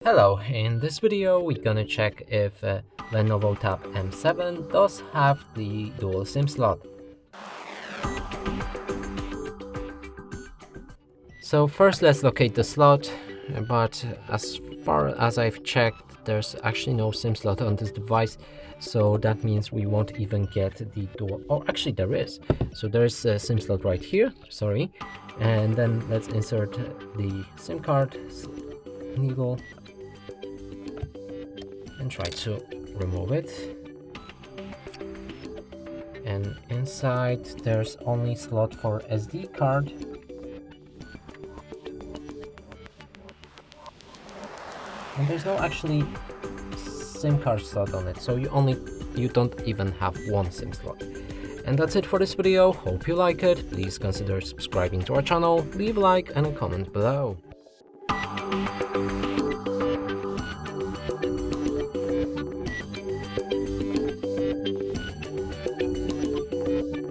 Hello, in this video we're gonna check if LENOVO Tab M7 does have the dual SIM slot. So first let's locate the slot, but as far as I've checked, there's actually no SIM slot on this device, so that means we won't even get the dual, oh actually there is. So there's a SIM slot right here, sorry, and then let's insert the SIM card needle and try to remove it. And inside there's only slot for SD card. And there's no actually SIM card slot on it, so you don't even have one SIM slot. And that's it for this video. Hope you like it. Please consider subscribing to our channel, leave a like and a comment below.